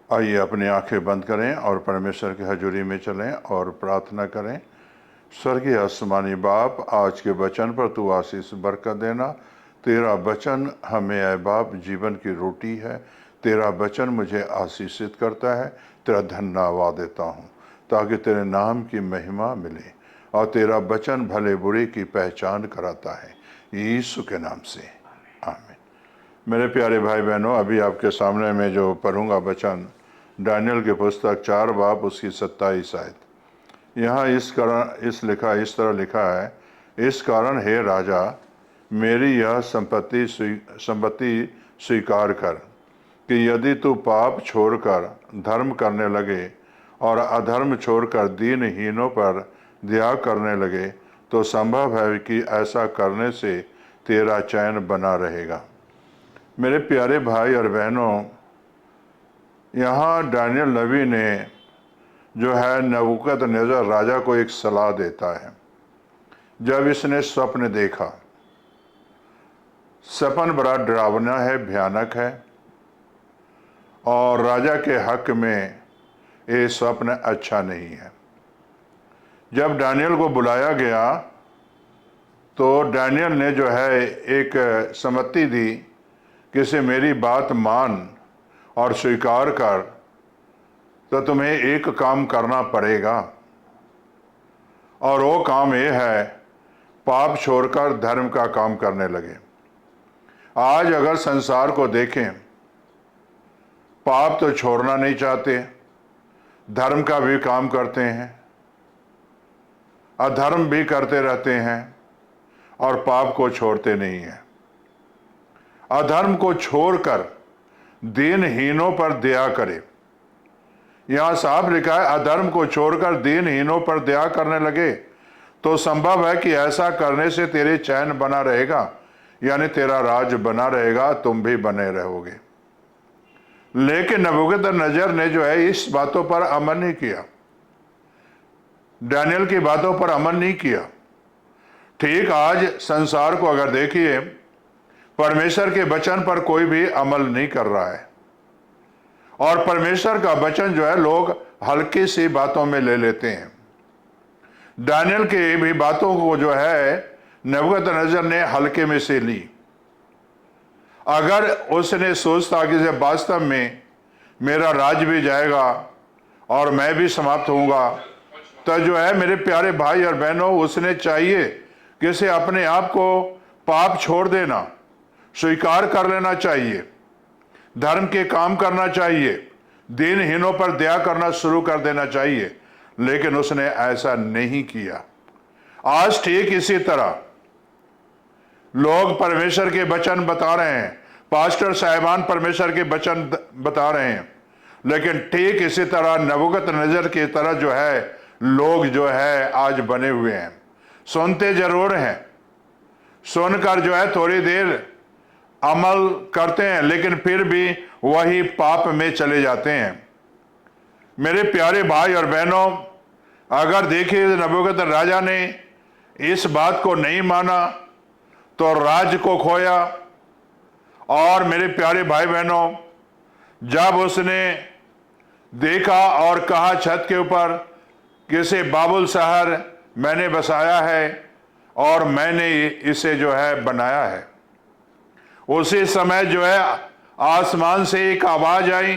आइए अपनी आंखें बंद करें और परमेश्वर की हजूरी में चलें और प्रार्थना करें। स्वर्गीय आसमानी बाप, आज के वचन पर तू आशीष बरकत देना। तेरा वचन हमें ऐ बाप जीवन की रोटी है। तेरा वचन मुझे आशीषित करता है। तेरा धन्यवाद देता हूँ ताकि तेरे नाम की महिमा मिले और तेरा वचन भले बुरे की पहचान कराता है। यीशु के नाम से आमीन। मेरे प्यारे भाई बहनों, अभी आपके सामने मैं जो पढ़ूंगा वचन दानियल की पुस्तक 4 बाब उसकी 27 आयत। यहाँ इस तरह लिखा है, इस कारण हे राजा, मेरी यह संपत्ति स्वीकार कर कि यदि तू पाप छोड़कर धर्म करने लगे और अधर्म छोड़कर दीनहीनों पर दया करने लगे तो संभव है कि ऐसा करने से तेरा चैन बना रहेगा। मेरे प्यारे भाई और बहनों, यहाँ दानियल नबी ने जो है नबूकदनेस्सर राजा को एक सलाह देता है। जब इसने स्वप्न देखा, सपन बड़ा डरावना है, भयानक है और राजा के हक में ये स्वप्न अच्छा नहीं है। जब दानियल को बुलाया गया तो दानियल ने जो है एक सम्मति दी कि इसे मेरी बात मान और स्वीकार कर, तो तुम्हें एक काम करना पड़ेगा और वो काम ये है, पाप छोड़कर धर्म का काम करने लगे। आज अगर संसार को देखें, पाप तो छोड़ना नहीं चाहते, धर्म का भी काम करते हैं, अधर्म भी करते रहते हैं और पाप को छोड़ते नहीं हैं। अधर्म को छोड़कर दीनहीनों पर दया करे। यहां साफ लिखा है, अधर्म को छोड़कर दीनहीनों पर दया करने लगे तो संभव है कि ऐसा करने से तेरे चैन बना रहेगा, यानी तेरा राज बना रहेगा, तुम भी बने रहोगे। लेकिन नबूकदनेस्सर ने जो है इस बातों पर अमल नहीं किया, दानियल की बातों पर अमल नहीं किया। ठीक आज संसार को अगर देखिए, परमेश्वर के वचन पर कोई भी अमल नहीं कर रहा है और परमेश्वर का वचन जो है लोग हल्की सी बातों में ले लेते हैं। दानियल के भी बातों को जो है नबूकदनेस्सर ने हल्के में से ली। अगर उसने सोचता कि से वास्तव में मेरा राज भी जाएगा और मैं भी समाप्त होऊंगा, तो जो है मेरे प्यारे भाई और बहनों, उसने चाहिए कि इसे अपने आप को पाप छोड़ देना, स्वीकार कर लेना चाहिए, धर्म के काम करना चाहिए, दीनहीनों पर दया करना शुरू कर देना चाहिए। लेकिन उसने ऐसा नहीं किया। आज ठीक इसी तरह लोग परमेश्वर के वचन बता रहे हैं, पास्टर साहिबान परमेश्वर के वचन बता रहे हैं, लेकिन ठीक इसी तरह नबूकदनेस्सर की तरह जो है लोग जो है आज बने हुए हैं। सुनते जरूर हैं, सुनकर जो है थोड़ी देर अमल करते हैं, लेकिन फिर भी वही पाप में चले जाते हैं। मेरे प्यारे भाई और बहनों, अगर देखिए नबूकदनेस्सर राजा ने इस बात को नहीं माना तो राज को खोया। और मेरे प्यारे भाई बहनों, जब उसने देखा और कहा छत के ऊपर कि इसे बाबुल शहर मैंने बसाया है और मैंने इसे जो है बनाया है, उसी समय जो है आसमान से एक आवाज आई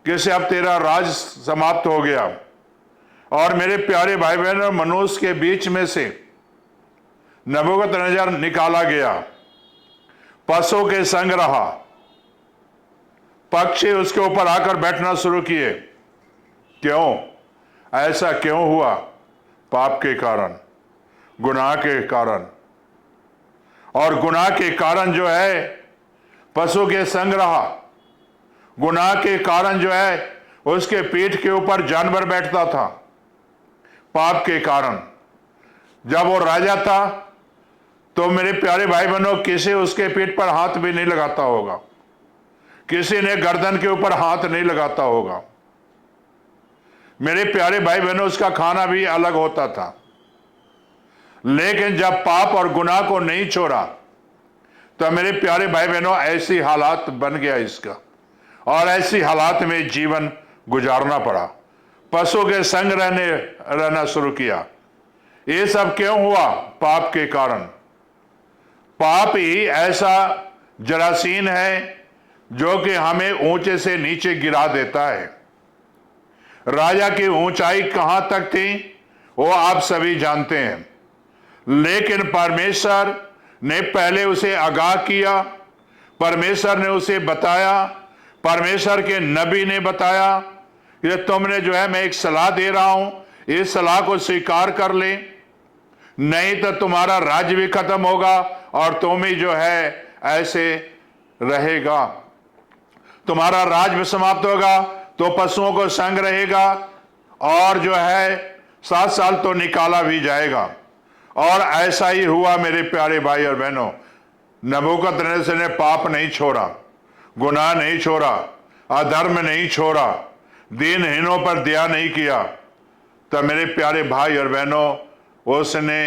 कि इसे अब तेरा राज समाप्त हो गया। और मेरे प्यारे भाई बहनों, मनुष्य के बीच में से नबूकदनेस्सर निकाला गया, पशु के संग रहा, पक्षी उसके ऊपर आकर बैठना शुरू किए। क्यों? ऐसा क्यों हुआ? पाप के कारण, गुनाह के कारण। और गुनाह के कारण जो है पशु के संग रहा, गुनाह के कारण जो है उसके पीठ के ऊपर जानवर बैठता था। पाप के कारण जब वो राजा था तो मेरे प्यारे भाई बहनों, किसी उसके पीठ पर हाथ भी नहीं लगाता होगा, किसी ने गर्दन के ऊपर हाथ नहीं लगाता होगा। मेरे प्यारे भाई बहनों, उसका खाना भी अलग होता था। लेकिन जब पाप और गुनाह को नहीं छोड़ा तो मेरे प्यारे भाई बहनों, ऐसी हालात बन गया इसका। और ऐसी हालात में जीवन गुजारना पड़ा, पशु के संग रहना शुरू किया। ये सब क्यों हुआ? पाप के कारण। पाप ही ऐसा जरासीन है जो कि हमें ऊंचे से नीचे गिरा देता है। राजा की ऊंचाई कहां तक थी वो आप सभी जानते हैं, लेकिन परमेश्वर ने पहले उसे आगाह किया, परमेश्वर ने उसे बताया, परमेश्वर के नबी ने बताया कि तुमने जो है, मैं एक सलाह दे रहा हूं, इस सलाह को स्वीकार कर ले, नहीं तो तुम्हारा राज्य भी खत्म होगा और तुम ही जो है ऐसे रहेगा, तुम्हारा राज्य भी समाप्त होगा, तो पशुओं को संग रहेगा और जो है 7 साल तो निकाला भी जाएगा। और ऐसा ही हुआ मेरे प्यारे भाई और बहनों। नबूकदनेस्सर ने पाप नहीं छोड़ा, गुनाह नहीं छोड़ा, अधर्म नहीं छोड़ा, दीनहीनों पर दया नहीं किया, तब मेरे प्यारे भाई और बहनों उसने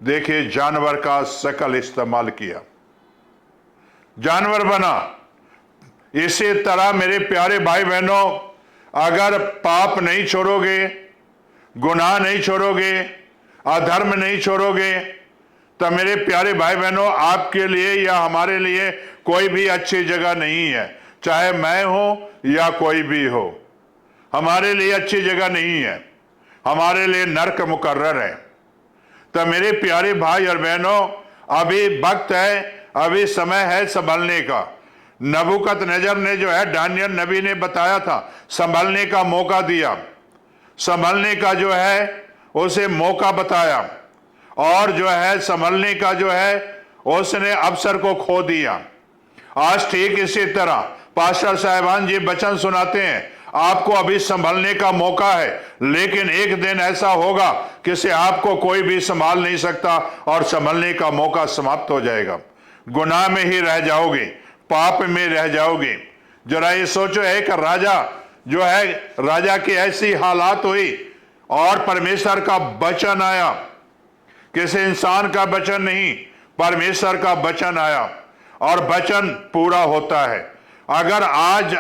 देखे जानवर का शकल इस्तेमाल किया, जानवर बना। इसी तरह मेरे प्यारे भाई बहनों, अगर पाप नहीं छोड़ोगे, गुनाह नहीं छोड़ोगे, अधर्म नहीं छोड़ोगे, तो मेरे प्यारे भाई बहनों आपके लिए या हमारे लिए कोई भी अच्छी जगह नहीं है। चाहे मैं हूं या कोई भी हो, हमारे लिए अच्छी जगह नहीं है, हमारे लिए नर्क मुकर्रर है। तो मेरे प्यारे भाई और बहनों, अभी वक्त है, अभी समय है संभलने का। नबूकदनेस्सर ने जो है, दानियल नबी ने बताया था, संभलने का मौका दिया, संभलने का जो है उसे मौका बताया, और जो है संभलने का जो है उसने अवसर को खो दिया। आज ठीक इसी तरह पास्टर साहिबान जी वचन सुनाते हैं, आपको अभी संभलने का मौका है, लेकिन एक दिन ऐसा होगा कि से आपको कोई भी संभाल नहीं सकता और संभलने का मौका समाप्त हो जाएगा। गुनाह में ही रह जाओगे, पाप में रह जाओगे। जरा ये सोचो, एक राजा जो है, राजा की ऐसी हालात हुई और परमेश्वर का वचन आया, किसी इंसान का वचन नहीं, परमेश्वर का वचन आया और वचन पूरा होता है। अगर आज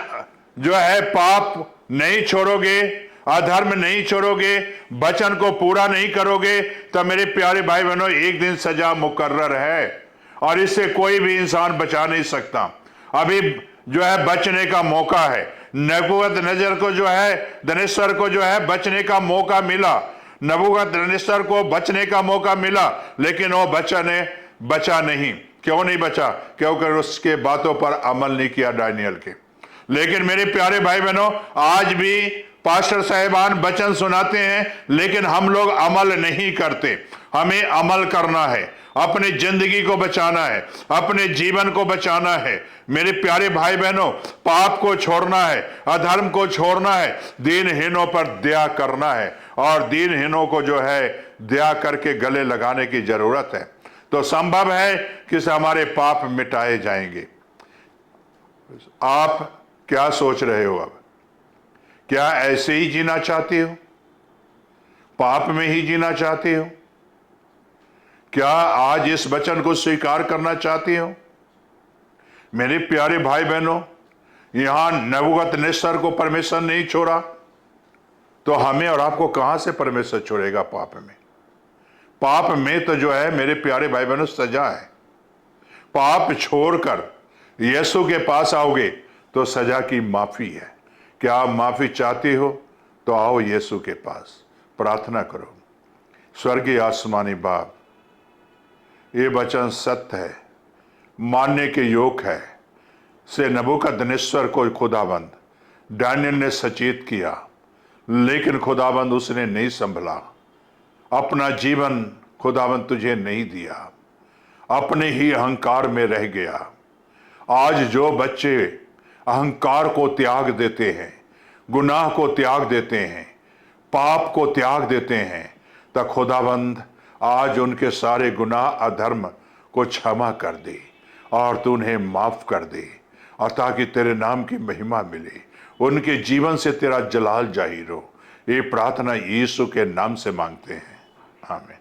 जो है पाप नहीं छोड़ोगे, अधर्म नहीं छोड़ोगे, वचन को पूरा नहीं करोगे, तो मेरे प्यारे भाई बहनों एक दिन सजा मुकर्रर है और इससे कोई भी इंसान बचा नहीं सकता। अभी जो है बचने का मौका है। नबूकदनेस्सर को जो है, दनेश्वर को जो है बचने का मौका मिला, नबूकदनेस्सर को बचने का मौका मिला, लेकिन वो बचा नहीं। क्यों नहीं बचा? क्योंकि उसके बातों पर अमल नहीं किया दानियल के। लेकिन मेरे प्यारे भाई बहनों, आज भी पास्टर साहिबान वचन सुनाते हैं, लेकिन हम लोग अमल नहीं करते। हमें अमल करना है, अपनी जिंदगी को बचाना है, अपने जीवन को बचाना है। मेरे प्यारे भाई बहनों, पाप को छोड़ना है, अधर्म को छोड़ना है, दीनहीनों पर दया करना है, और दीनहीनों को जो है दया करके गले लगाने की जरूरत है। तो संभव है कि हमारे पाप मिटाए जाएंगे। आप क्या सोच रहे हो? अब क्या ऐसे ही जीना चाहते हो? पाप में ही जीना चाहते हो? क्या आज इस वचन को स्वीकार करना चाहते हो? मेरे प्यारे भाई बहनों, यहां नबूकदनेस्सर को परमेश्वर नहीं छोड़ा, तो हमें और आपको कहां से परमेश्वर छोड़ेगा? पाप में। पाप में तो जो है मेरे प्यारे भाई बहनों सजा है। पाप छोड़कर यीशु के पास आओगे तो सजा की माफी है। क्या आप माफी चाहते हो? तो आओ यीशु के पास, प्रार्थना करो। स्वर्गीय आसमानी बाप, ये वचन सत्य है, मानने के योग्य है। से नबूकदनेस्सर को खुदाबंद दानियल ने सचेत किया, लेकिन खुदाबंद उसने नहीं संभला। अपना जीवन खुदाबंद तुझे नहीं दिया, अपने ही अहंकार में रह गया। आज जो बच्चे अहंकार को त्याग देते हैं, गुनाह को त्याग देते हैं, पाप को त्याग देते हैं, तो खुदाबंद आज उनके सारे गुनाह अधर्म को क्षमा कर दे और तू उन्हें माफ कर दे, और ताकि तेरे नाम की महिमा मिले, उनके जीवन से तेरा जलाल जाहिर हो। ये प्रार्थना यीशु के नाम से मांगते हैं, आमीन।